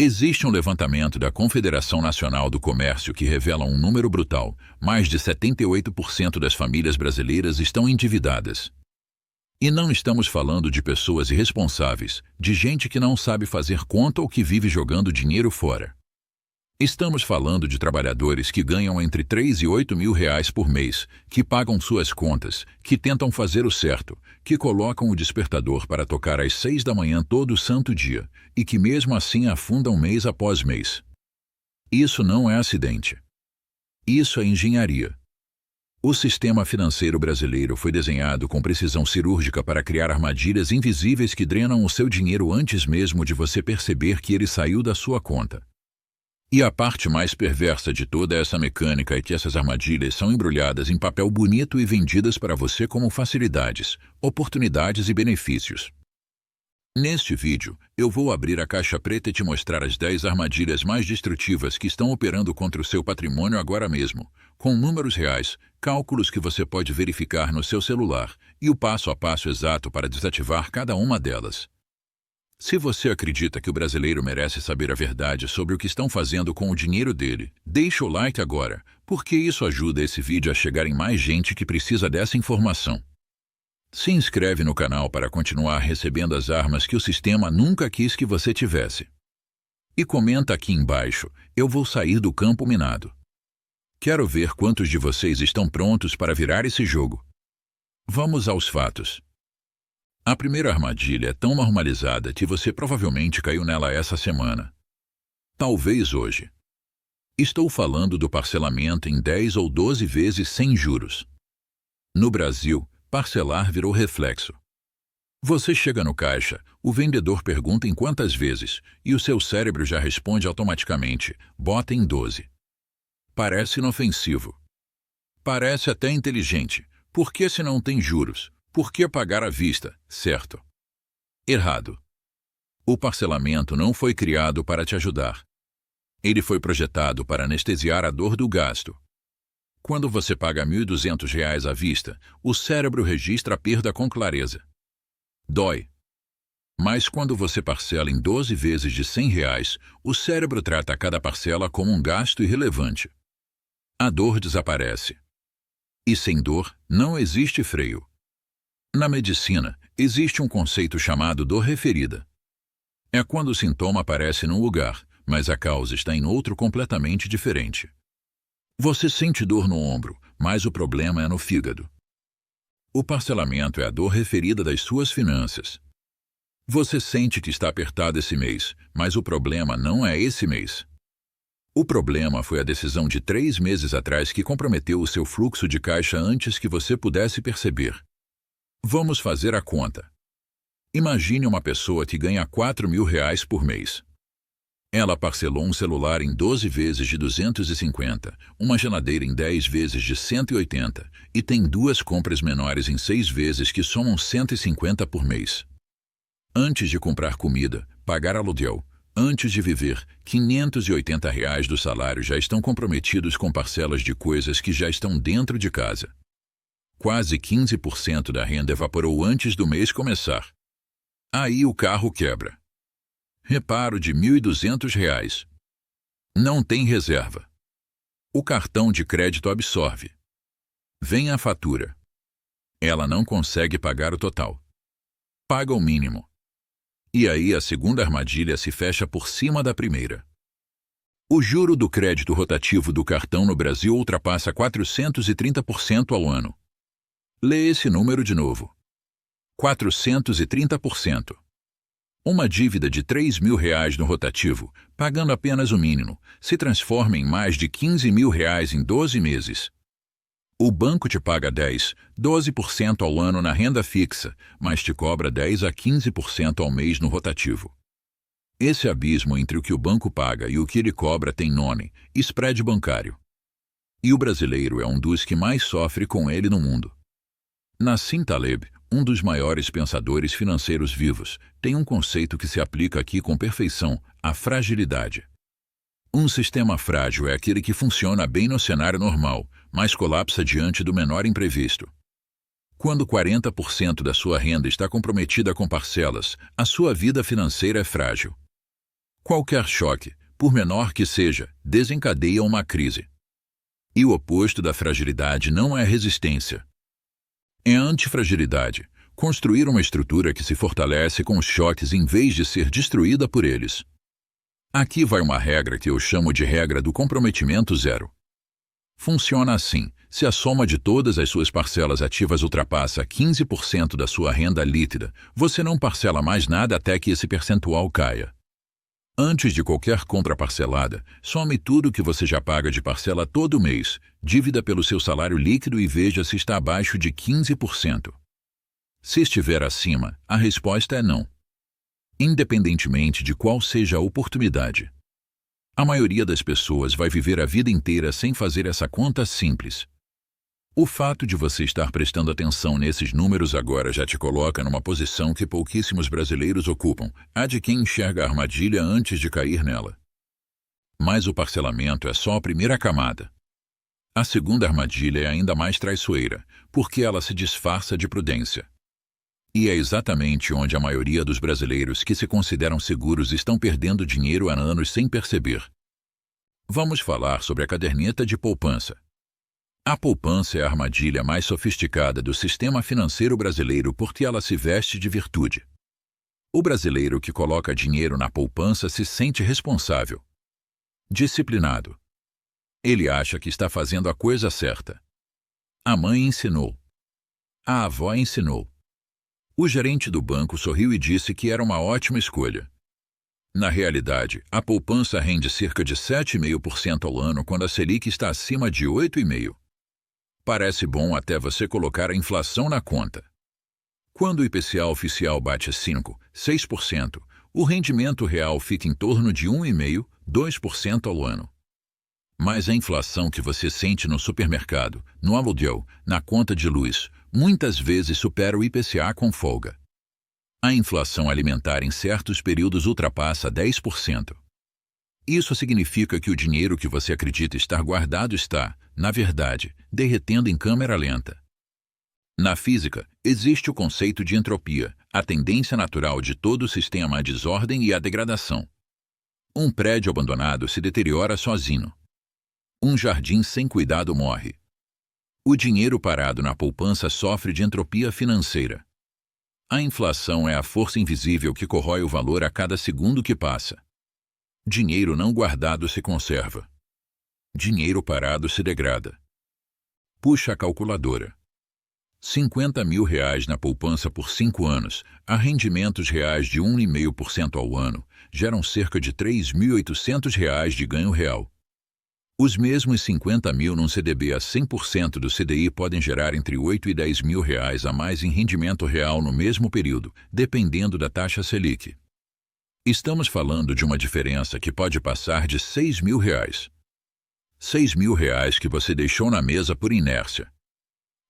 Existe um levantamento da Confederação Nacional do Comércio que revela um número brutal: mais de 78% das famílias brasileiras estão endividadas. E não estamos falando de pessoas irresponsáveis, de gente que não sabe fazer conta ou que vive jogando dinheiro fora. Estamos falando de trabalhadores que ganham entre 3 e 8 mil reais por mês, que pagam suas contas, que tentam fazer o certo, que colocam o despertador para tocar às 6 da manhã todo santo dia, e que mesmo assim afundam mês após mês. Isso não é acidente. Isso é engenharia. O sistema financeiro brasileiro foi desenhado com precisão cirúrgica para criar armadilhas invisíveis que drenam o seu dinheiro antes mesmo de você perceber que ele saiu da sua conta. E a parte mais perversa de toda essa mecânica é que essas armadilhas são embrulhadas em papel bonito e vendidas para você como facilidades, oportunidades e benefícios. Neste vídeo, eu vou abrir a caixa preta e te mostrar as 10 armadilhas mais destrutivas que estão operando contra o seu patrimônio agora mesmo, com números reais, cálculos que você pode verificar no seu celular e o passo a passo exato para desativar cada uma delas. Se você acredita que o brasileiro merece saber a verdade sobre o que estão fazendo com o dinheiro dele, deixa o like agora, porque isso ajuda esse vídeo a chegar em mais gente que precisa dessa informação. Se inscreve no canal para continuar recebendo as armas que o sistema nunca quis que você tivesse. E comenta aqui embaixo: eu vou sair do campo minado. Quero ver quantos de vocês estão prontos para virar esse jogo. Vamos aos fatos. A primeira armadilha é tão normalizada que você provavelmente caiu nela essa semana. Talvez hoje. Estou falando do parcelamento em 10 ou 12 vezes sem juros. No Brasil, parcelar virou reflexo. Você chega no caixa, o vendedor pergunta em quantas vezes, e o seu cérebro já responde automaticamente: bota em 12. Parece inofensivo. Parece até inteligente. Por que se não tem juros? Por que pagar à vista, certo? Errado. O parcelamento não foi criado para te ajudar. Ele foi projetado para anestesiar a dor do gasto. Quando você paga R$ 1.200 à vista, o cérebro registra a perda com clareza. Dói. Mas quando você parcela em 12 vezes de R$ 100, o cérebro trata cada parcela como um gasto irrelevante. A dor desaparece. E sem dor, não existe freio. Na medicina, existe um conceito chamado dor referida. É quando o sintoma aparece num lugar, mas a causa está em outro completamente diferente. Você sente dor no ombro, mas o problema é no fígado. O parcelamento é a dor referida das suas finanças. Você sente que está apertado esse mês, mas o problema não é esse mês. O problema foi a decisão de 3 meses atrás que comprometeu o seu fluxo de caixa antes que você pudesse perceber. Vamos fazer a conta. Imagine uma pessoa que ganha R$ 4.000 por mês. Ela parcelou um celular em 12 vezes de 250, uma geladeira em 10 vezes de 180 e tem 2 compras menores em 6 vezes que somam 150 por mês. Antes de comprar comida, pagar aluguel, antes de viver, R$ 580 do salário já estão comprometidos com parcelas de coisas que já estão dentro de casa. Quase 15% da renda evaporou antes do mês começar. Aí o carro quebra. Reparo de R$ 1.200. Não tem reserva. O cartão de crédito absorve. Vem a fatura. Ela não consegue pagar o total. Paga o mínimo. E aí a segunda armadilha se fecha por cima da primeira. O juro do crédito rotativo do cartão no Brasil ultrapassa 430% ao ano. Lê esse número de novo. 430%. Uma dívida de R$ 3.000 no rotativo, pagando apenas o mínimo, se transforma em mais de R$ 15.000 em 12 meses. O banco te paga 10, 12% ao ano na renda fixa, mas te cobra 10 a 15% ao mês no rotativo. Esse abismo entre o que o banco paga e o que ele cobra tem nome: spread bancário. E o brasileiro é um dos que mais sofre com ele no mundo. Nassim Taleb, um dos maiores pensadores financeiros vivos, tem um conceito que se aplica aqui com perfeição: a fragilidade. Um sistema frágil é aquele que funciona bem no cenário normal, mas colapsa diante do menor imprevisto. Quando 40% da sua renda está comprometida com parcelas, a sua vida financeira é frágil. Qualquer choque, por menor que seja, desencadeia uma crise. E o oposto da fragilidade não é resistência. É antifragilidade, construir uma estrutura que se fortalece com os choques em vez de ser destruída por eles. Aqui vai uma regra que eu chamo de regra do comprometimento zero. Funciona assim: se a soma de todas as suas parcelas ativas ultrapassa 15% da sua renda líquida, você não parcela mais nada até que esse percentual caia. Antes de qualquer compra parcelada, some tudo que você já paga de parcela todo mês, dívida pelo seu salário líquido e veja se está abaixo de 15%. Se estiver acima, a resposta é não. Independentemente de qual seja a oportunidade. A maioria das pessoas vai viver a vida inteira sem fazer essa conta simples. O fato de você estar prestando atenção nesses números agora já te coloca numa posição que pouquíssimos brasileiros ocupam, a de quem enxerga a armadilha antes de cair nela. Mas o parcelamento é só a primeira camada. A segunda armadilha é ainda mais traiçoeira, porque ela se disfarça de prudência. E é exatamente onde a maioria dos brasileiros que se consideram seguros estão perdendo dinheiro há anos sem perceber. Vamos falar sobre a caderneta de poupança. A poupança é a armadilha mais sofisticada do sistema financeiro brasileiro porque ela se veste de virtude. O brasileiro que coloca dinheiro na poupança se sente responsável, disciplinado. Ele acha que está fazendo a coisa certa. A mãe ensinou. A avó ensinou. O gerente do banco sorriu e disse que era uma ótima escolha. Na realidade, a poupança rende cerca de 7,5% ao ano quando a Selic está acima de 8,5%. Parece bom até você colocar a inflação na conta. Quando o IPCA oficial bate 5%, 6%, o rendimento real fica em torno de 1,5%, 2% ao ano. Mas a inflação que você sente no supermercado, no aluguel, na conta de luz, muitas vezes supera o IPCA com folga. A inflação alimentar em certos períodos ultrapassa 10%. Isso significa que o dinheiro que você acredita estar guardado está, na verdade, derretendo em câmera lenta. Na física, existe o conceito de entropia, a tendência natural de todo o sistema à desordem e à degradação. Um prédio abandonado se deteriora sozinho. Um jardim sem cuidado morre. O dinheiro parado na poupança sofre de entropia financeira. A inflação é a força invisível que corrói o valor a cada segundo que passa. Dinheiro não guardado se conserva. Dinheiro parado se degrada. Puxa a calculadora. R$ 50.000 na poupança por 5 anos, a rendimentos reais de 1,5% ao ano, geram cerca de R$ 3.800 de ganho real. Os mesmos 50 mil num CDB a 100% do CDI podem gerar entre 8 e 10 mil reais a mais em rendimento real no mesmo período, dependendo da taxa Selic. Estamos falando de uma diferença que pode passar de 6 mil reais. 6 mil reais que você deixou na mesa por inércia.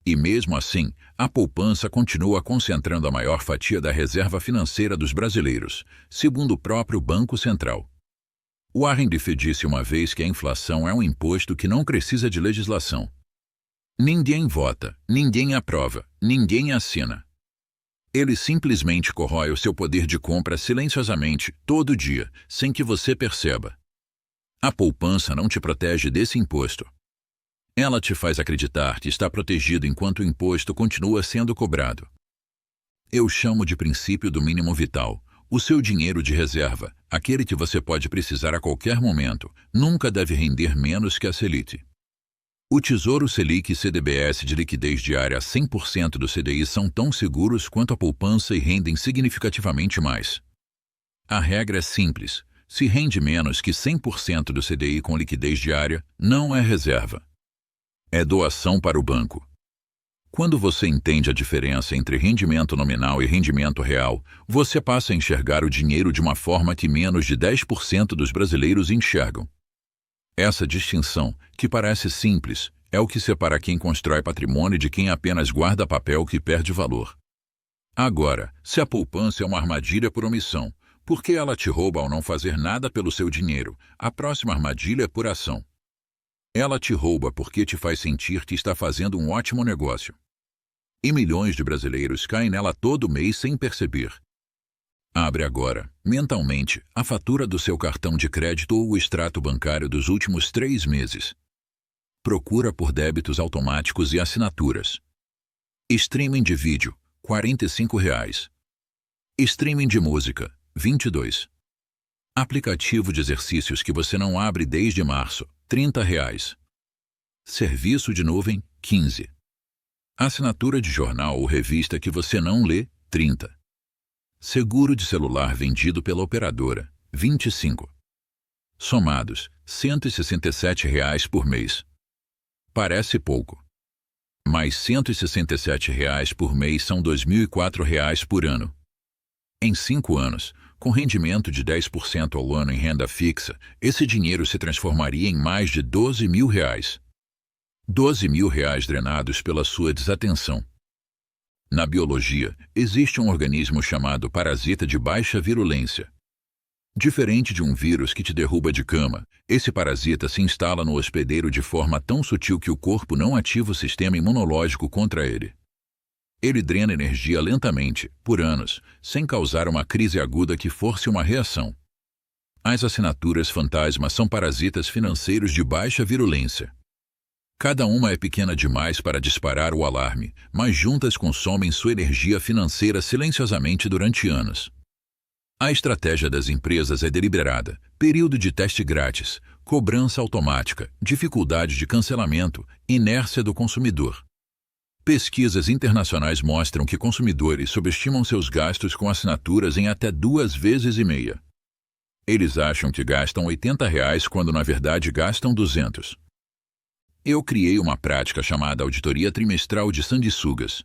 E mesmo assim, a poupança continua concentrando a maior fatia da reserva financeira dos brasileiros, segundo o próprio Banco Central. Warren Buffett disse uma vez que a inflação é um imposto que não precisa de legislação. Ninguém vota, ninguém aprova, ninguém assina. Ele simplesmente corrói o seu poder de compra silenciosamente, todo dia, sem que você perceba. A poupança não te protege desse imposto. Ela te faz acreditar que está protegido enquanto o imposto continua sendo cobrado. Eu chamo de princípio do mínimo vital. O seu dinheiro de reserva, aquele que você pode precisar a qualquer momento, nunca deve render menos que a Selic. O Tesouro Selic e CDBS de liquidez diária a 100% do CDI são tão seguros quanto a poupança e rendem significativamente mais. A regra é simples: se rende menos que 100% do CDI com liquidez diária, não é reserva. É doação para o banco. Quando você entende a diferença entre rendimento nominal e rendimento real, você passa a enxergar o dinheiro de uma forma que menos de 10% dos brasileiros enxergam. Essa distinção, que parece simples, é o que separa quem constrói patrimônio de quem apenas guarda papel que perde valor. Agora, se a poupança é uma armadilha por omissão, por que ela te rouba ao não fazer nada pelo seu dinheiro? A próxima armadilha é por ação. Ela te rouba porque te faz sentir que está fazendo um ótimo negócio. E milhões de brasileiros caem nela todo mês sem perceber. Abre agora, mentalmente, a fatura do seu cartão de crédito ou o extrato bancário dos últimos 3 meses. Procura por débitos automáticos e assinaturas. Streaming de vídeo, R$ 45. Streaming de música, R$ 22. Aplicativo de exercícios que você não abre desde março, R$ 30. Serviço de nuvem, 15. Assinatura de jornal ou revista que você não lê, 30. Seguro de celular vendido pela operadora, 25. Somados, R$ 167 por mês. Parece pouco. Mas R$ 167 por mês são R$ 2.004 por ano. Em 5 anos, com rendimento de 10% ao ano em renda fixa, esse dinheiro se transformaria em mais de R$ 12.000. R$ 12.000 drenados pela sua desatenção. Na biologia, existe um organismo chamado parasita de baixa virulência. Diferente de um vírus que te derruba de cama, esse parasita se instala no hospedeiro de forma tão sutil que o corpo não ativa o sistema imunológico contra ele. Ele drena energia lentamente, por anos, sem causar uma crise aguda que force uma reação. As assinaturas fantasma são parasitas financeiros de baixa virulência. Cada uma é pequena demais para disparar o alarme, mas juntas consomem sua energia financeira silenciosamente durante anos. A estratégia das empresas é deliberada: período de teste grátis, cobrança automática, dificuldade de cancelamento, inércia do consumidor. Pesquisas internacionais mostram que consumidores subestimam seus gastos com assinaturas em até 2,5 vezes. Eles acham que gastam R$ 80 quando na verdade gastam 200. Eu criei uma prática chamada auditoria trimestral de sanguessugas.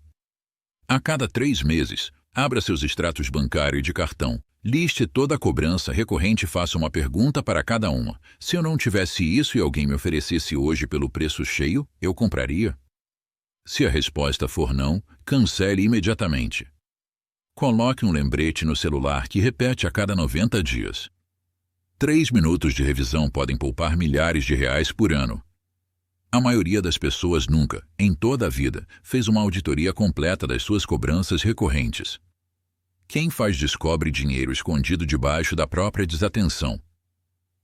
A cada 3 meses, abra seus extratos bancário e de cartão, liste toda a cobrança recorrente e faça uma pergunta para cada uma. Se eu não tivesse isso e alguém me oferecesse hoje pelo preço cheio, eu compraria? Se a resposta for não, cancele imediatamente. Coloque um lembrete no celular que repete a cada 90 dias. 3 minutos de revisão podem poupar milhares de reais por ano. A maioria das pessoas nunca, em toda a vida, fez uma auditoria completa das suas cobranças recorrentes. Quem faz descobre dinheiro escondido debaixo da própria desatenção.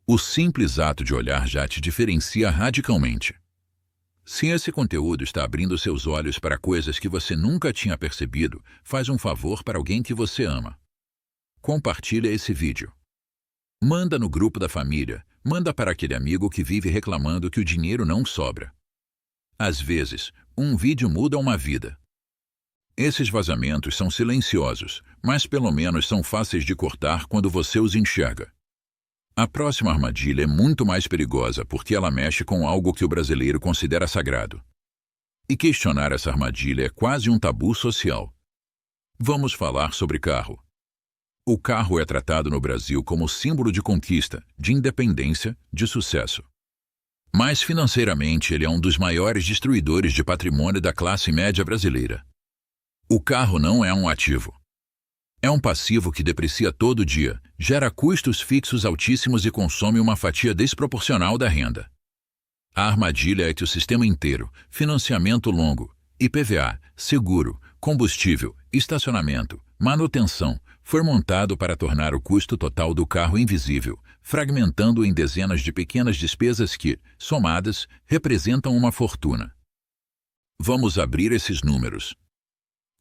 O simples ato de olhar já te diferencia radicalmente. Se esse conteúdo está abrindo seus olhos para coisas que você nunca tinha percebido, faz um favor para alguém que você ama. Compartilha esse vídeo. Manda no grupo da família, manda para aquele amigo que vive reclamando que o dinheiro não sobra. Às vezes, um vídeo muda uma vida. Esses vazamentos são silenciosos, mas pelo menos são fáceis de cortar quando você os enxerga. A próxima armadilha é muito mais perigosa porque ela mexe com algo que o brasileiro considera sagrado. E questionar essa armadilha é quase um tabu social. Vamos falar sobre carro. O carro é tratado no Brasil como símbolo de conquista, de independência, de sucesso. Mas financeiramente ele é um dos maiores destruidores de patrimônio da classe média brasileira. O carro não é um ativo. É um passivo que deprecia todo dia, gera custos fixos altíssimos e consome uma fatia desproporcional da renda. A armadilha é que o sistema inteiro, financiamento longo, IPVA, seguro, combustível, estacionamento, manutenção, foi montado para tornar o custo total do carro invisível, fragmentando-o em dezenas de pequenas despesas que, somadas, representam uma fortuna. Vamos abrir esses números.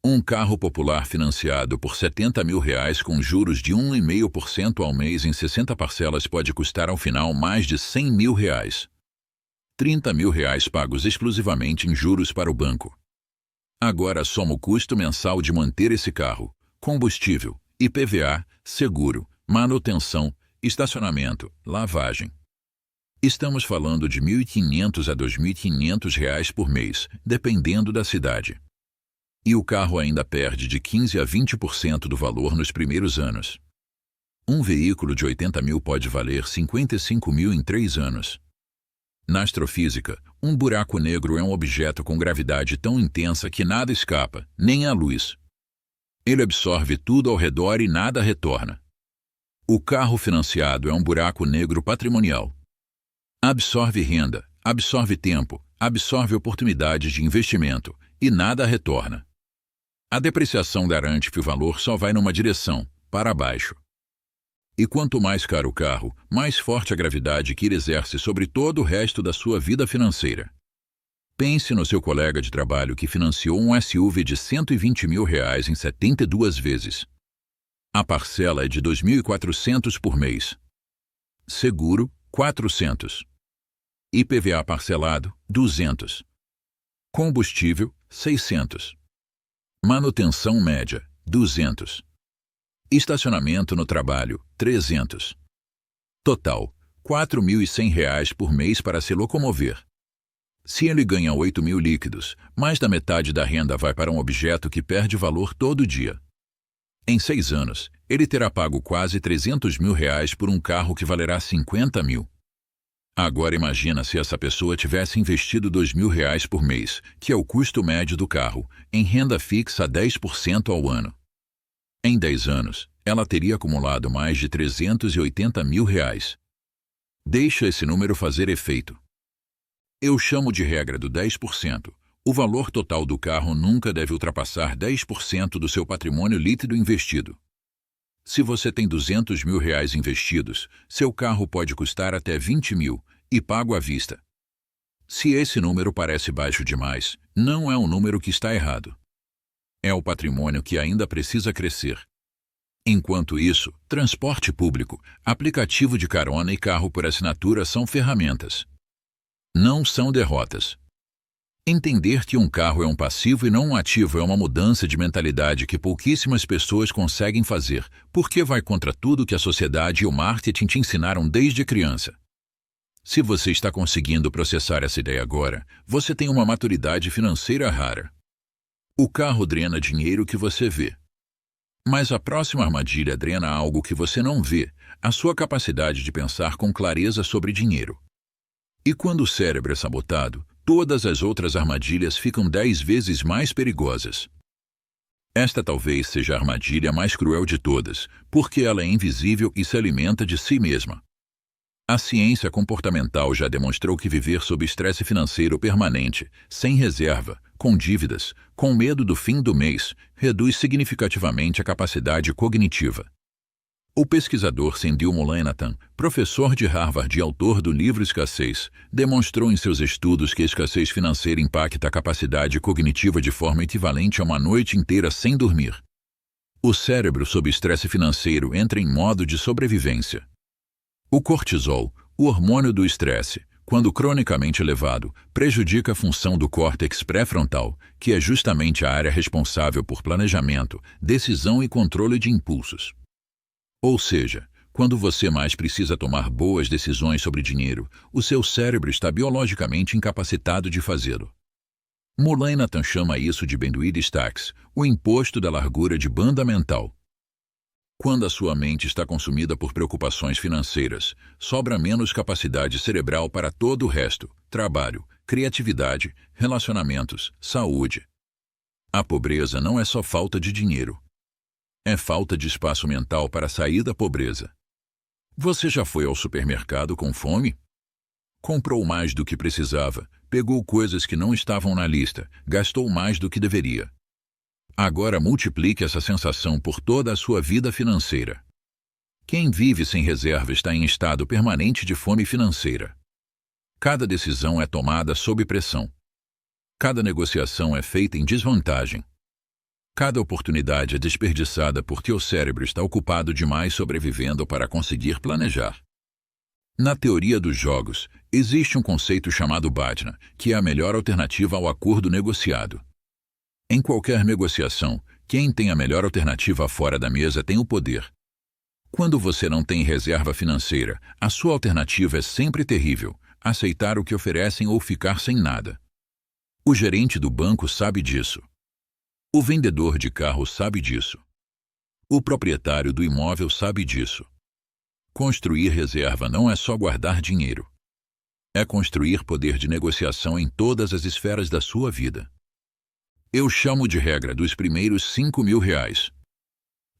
Um carro popular financiado por R$ 70 mil com juros de 1,5% ao mês em 60 parcelas pode custar ao final mais de R$ 100 mil. R$ 30 mil pagos exclusivamente em juros para o banco. Agora soma o custo mensal de manter esse carro, combustível, IPVA, seguro, manutenção, estacionamento, lavagem. Estamos falando de R$ 1.500 a R$ 2.500 por mês, dependendo da cidade. E o carro ainda perde de 15% a 20% do valor nos primeiros anos. Um veículo de 80 mil pode valer 55 mil em 3 anos. Na astrofísica, um buraco negro é um objeto com gravidade tão intensa que nada escapa, nem a luz. Ele absorve tudo ao redor e nada retorna. O carro financiado é um buraco negro patrimonial. Absorve renda, absorve tempo, absorve oportunidades de investimento e nada retorna. A depreciação garante que o valor só vai numa direção, para baixo. E quanto mais caro o carro, mais forte a gravidade que ele exerce sobre todo o resto da sua vida financeira. Pense no seu colega de trabalho que financiou um SUV de R$120 mil em 72 vezes. A parcela é de R$ 2.400 por mês. Seguro, 400. IPVA parcelado, 200. Combustível, 600. Manutenção média, 200. Estacionamento no trabalho, 300. Total, R$ 4.100 por mês para se locomover. Se ele ganha 8 mil líquidos, mais da metade da renda vai para um objeto que perde valor todo dia. Em 6 anos, ele terá pago quase R$300 mil por um carro que valerá 50 mil. Agora imagina se essa pessoa tivesse investido R$2 mil por mês, que é o custo médio do carro, em renda fixa a 10% ao ano. Em 10 anos, ela teria acumulado mais de R$380 mil. Deixa esse número fazer efeito. Eu chamo de regra do 10%. O valor total do carro nunca deve ultrapassar 10% do seu patrimônio líquido investido. Se você tem R$200 mil investidos, seu carro pode custar até 20 mil, e pago à vista. Se esse número parece baixo demais, não é o número que está errado. É o patrimônio que ainda precisa crescer. Enquanto isso, transporte público, aplicativo de carona e carro por assinatura são ferramentas. Não são derrotas. Entender que um carro é um passivo e não um ativo é uma mudança de mentalidade que pouquíssimas pessoas conseguem fazer, porque vai contra tudo que a sociedade e o marketing te ensinaram desde criança. Se você está conseguindo processar essa ideia agora, você tem uma maturidade financeira rara. O carro drena dinheiro que você vê. Mas a próxima armadilha drena algo que você não vê, a sua capacidade de pensar com clareza sobre dinheiro. E quando o cérebro é sabotado, todas as outras armadilhas ficam 10 vezes mais perigosas. Esta talvez seja a armadilha mais cruel de todas, porque ela é invisível e se alimenta de si mesma. A ciência comportamental já demonstrou que viver sob estresse financeiro permanente, sem reserva, com dívidas, com medo do fim do mês, reduz significativamente a capacidade cognitiva. O pesquisador Cendil Mullainathan, professor de Harvard e autor do livro Escassez, demonstrou em seus estudos que a escassez financeira impacta a capacidade cognitiva de forma equivalente a uma noite inteira sem dormir. O cérebro sob estresse financeiro entra em modo de sobrevivência. O cortisol, o hormônio do estresse, quando cronicamente elevado, prejudica a função do córtex pré-frontal, que é justamente a área responsável por planejamento, decisão e controle de impulsos. Ou seja, quando você mais precisa tomar boas decisões sobre dinheiro, o seu cérebro está biologicamente incapacitado de fazê-lo. Mullainathan chama isso de Benduides Tax, o imposto da largura de banda mental. Quando a sua mente está consumida por preocupações financeiras, sobra menos capacidade cerebral para todo o resto: trabalho, criatividade, relacionamentos, saúde. A pobreza não é só falta de dinheiro. É falta de espaço mental para sair da pobreza. Você já foi ao supermercado com fome? Comprou mais do que precisava, pegou coisas que não estavam na lista, gastou mais do que deveria. Agora multiplique essa sensação por toda a sua vida financeira. Quem vive sem reserva está em estado permanente de fome financeira. Cada decisão é tomada sob pressão. Cada negociação é feita em desvantagem. Cada oportunidade é desperdiçada porque o cérebro está ocupado demais sobrevivendo para conseguir planejar. Na teoria dos jogos, existe um conceito chamado BATNA, que é a melhor alternativa ao acordo negociado. Em qualquer negociação, quem tem a melhor alternativa fora da mesa tem o poder. Quando você não tem reserva financeira, a sua alternativa é sempre terrível: aceitar o que oferecem ou ficar sem nada. O gerente do banco sabe disso. O vendedor de carro sabe disso. O proprietário do imóvel sabe disso. Construir reserva não é só guardar dinheiro. É construir poder de negociação em todas as esferas da sua vida. Eu chamo de regra dos primeiros R$5 mil.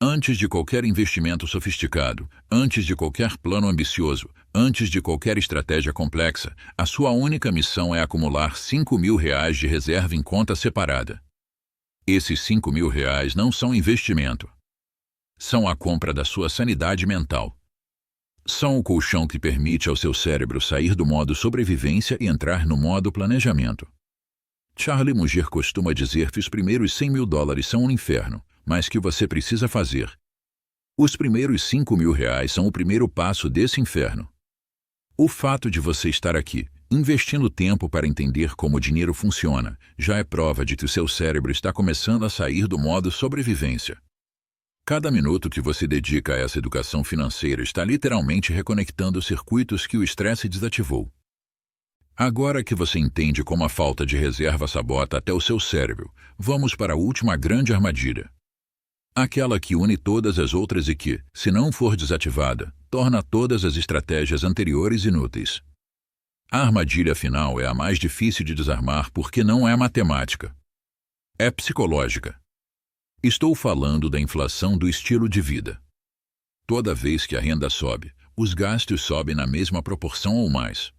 Antes de qualquer investimento sofisticado, antes de qualquer plano ambicioso, antes de qualquer estratégia complexa, a sua única missão é acumular R$5 mil de reserva em conta separada. Esses R$5 mil não são investimento. São a compra da sua sanidade mental. São o colchão que permite ao seu cérebro sair do modo sobrevivência e entrar no modo planejamento. Charlie Munger costuma dizer que os primeiros $100.000 são um inferno, mas que você precisa fazer. Os primeiros R$5.000 são o primeiro passo desse inferno. O fato de você estar aqui, investindo tempo para entender como o dinheiro funciona, já é prova de que o seu cérebro está começando a sair do modo sobrevivência. Cada minuto que você dedica a essa educação financeira está literalmente reconectando circuitos que o estresse desativou. Agora que você entende como a falta de reserva sabota até o seu cérebro, vamos para a última grande armadilha. Aquela que une todas as outras e que, se não for desativada, torna todas as estratégias anteriores inúteis. A armadilha final é a mais difícil de desarmar porque não é matemática. É psicológica. Estou falando da inflação do estilo de vida. Toda vez que a renda sobe, os gastos sobem na mesma proporção ou mais.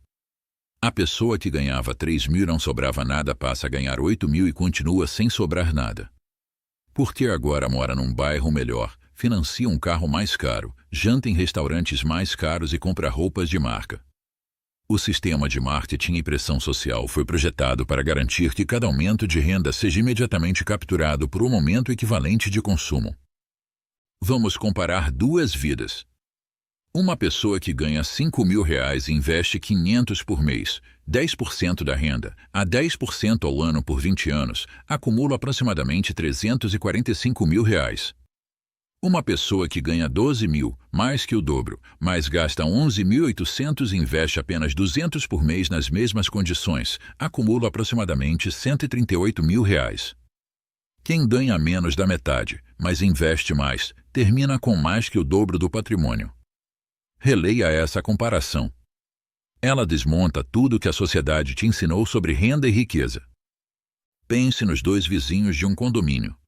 A pessoa que ganhava 3.000 e não sobrava nada passa a ganhar 8.000 e continua sem sobrar nada. Porque agora mora num bairro melhor, financia um carro mais caro, janta em restaurantes mais caros e compra roupas de marca. O sistema de marketing e pressão social foi projetado para garantir que cada aumento de renda seja imediatamente capturado por um aumento equivalente de consumo. Vamos comparar duas vidas. Uma pessoa que ganha R$5.000 e investe 500 por mês, 10% da renda, a 10% ao ano por 20 anos, acumula aproximadamente R$345.000. Uma pessoa que ganha 12.000, mais que o dobro, mas gasta 11.800 e investe apenas 200 por mês nas mesmas condições, acumula aproximadamente R$138.000. Quem ganha menos da metade, mas investe mais, termina com mais que o dobro do patrimônio. Releia essa comparação. Ela desmonta tudo que a sociedade te ensinou sobre renda e riqueza. Pense nos dois vizinhos de um condomínio.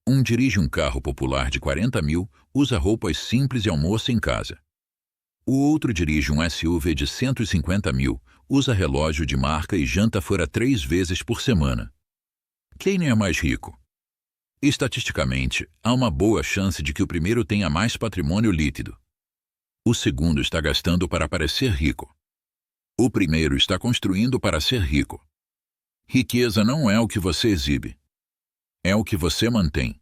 Um dirige um carro popular de 40.000, usa roupas simples e almoça em casa. O outro dirige um SUV de 150.000, usa relógio de marca e janta fora 3 vezes por semana. Quem é mais rico? Estatisticamente, há uma boa chance de que o primeiro tenha mais patrimônio líquido. O segundo está gastando para parecer rico. O primeiro está construindo para ser rico. Riqueza não é o que você exibe. É o que você mantém.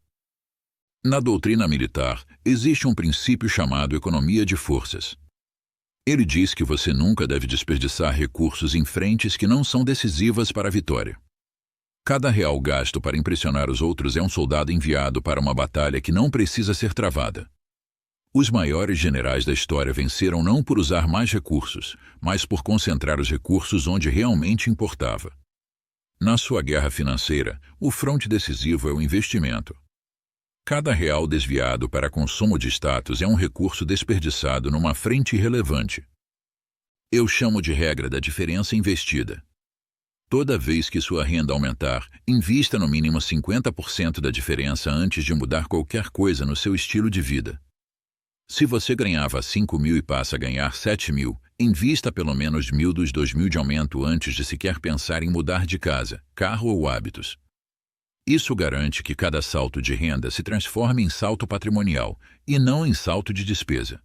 Na doutrina militar, existe um princípio chamado economia de forças. Ele diz que você nunca deve desperdiçar recursos em frentes que não são decisivas para a vitória. Cada real gasto para impressionar os outros é um soldado enviado para uma batalha que não precisa ser travada. Os maiores generais da história venceram não por usar mais recursos, mas por concentrar os recursos onde realmente importava. Na sua guerra financeira, o fronte decisivo é o investimento. Cada real desviado para consumo de status é um recurso desperdiçado numa frente irrelevante. Eu chamo de regra da diferença investida. Toda vez que sua renda aumentar, invista no mínimo 50% da diferença antes de mudar qualquer coisa no seu estilo de vida. Se você ganhava 5.000 e passa a ganhar 7.000, invista pelo menos 1.000 dos 2.000 de aumento antes de sequer pensar em mudar de casa, carro ou hábitos. Isso garante que cada salto de renda se transforme em salto patrimonial, e não em salto de despesa.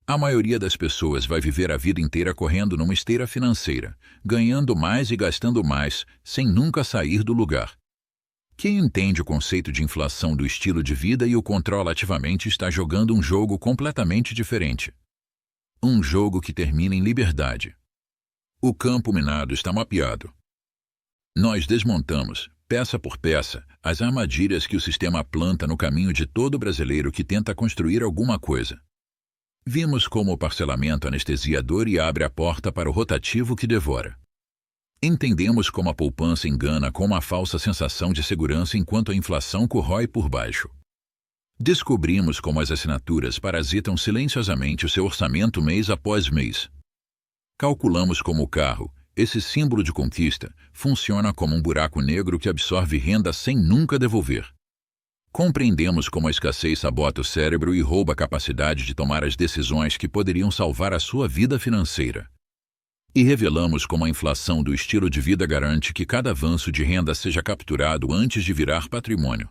A maioria das pessoas vai viver a vida inteira correndo numa esteira financeira, ganhando mais e gastando mais, sem nunca sair do lugar. Quem entende o conceito de inflação do estilo de vida e o controla ativamente está jogando um jogo completamente diferente. Um jogo que termina em liberdade. O campo minado está mapeado. Nós desmontamos, peça por peça, as armadilhas que o sistema planta no caminho de todo brasileiro que tenta construir alguma coisa. Vimos como o parcelamento anestesia a dor e abre a porta para o rotativo que devora. Entendemos como a poupança engana com uma falsa sensação de segurança enquanto a inflação corrói por baixo. Descobrimos como as assinaturas parasitam silenciosamente o seu orçamento mês após mês. Calculamos como o carro, esse símbolo de conquista, funciona como um buraco negro que absorve renda sem nunca devolver. Compreendemos como a escassez sabota o cérebro e rouba a capacidade de tomar as decisões que poderiam salvar a sua vida financeira. E revelamos como a inflação do estilo de vida garante que cada avanço de renda seja capturado antes de virar patrimônio.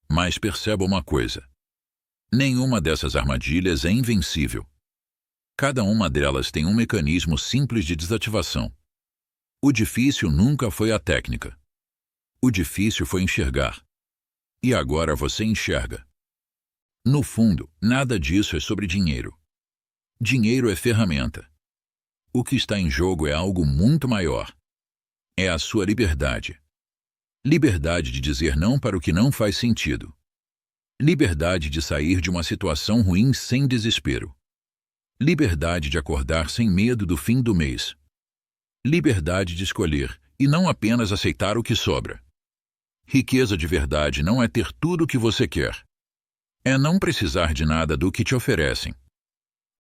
Mas perceba uma coisa. Nenhuma dessas armadilhas é invencível. Cada uma delas tem um mecanismo simples de desativação. O difícil nunca foi a técnica. O difícil foi enxergar. E agora você enxerga. No fundo, nada disso é sobre dinheiro. Dinheiro é ferramenta. O que está em jogo é algo muito maior. É a sua liberdade. Liberdade de dizer não para o que não faz sentido. Liberdade de sair de uma situação ruim sem desespero. Liberdade de acordar sem medo do fim do mês. Liberdade de escolher, e não apenas aceitar o que sobra. Riqueza de verdade não é ter tudo o que você quer. É não precisar de nada do que te oferecem.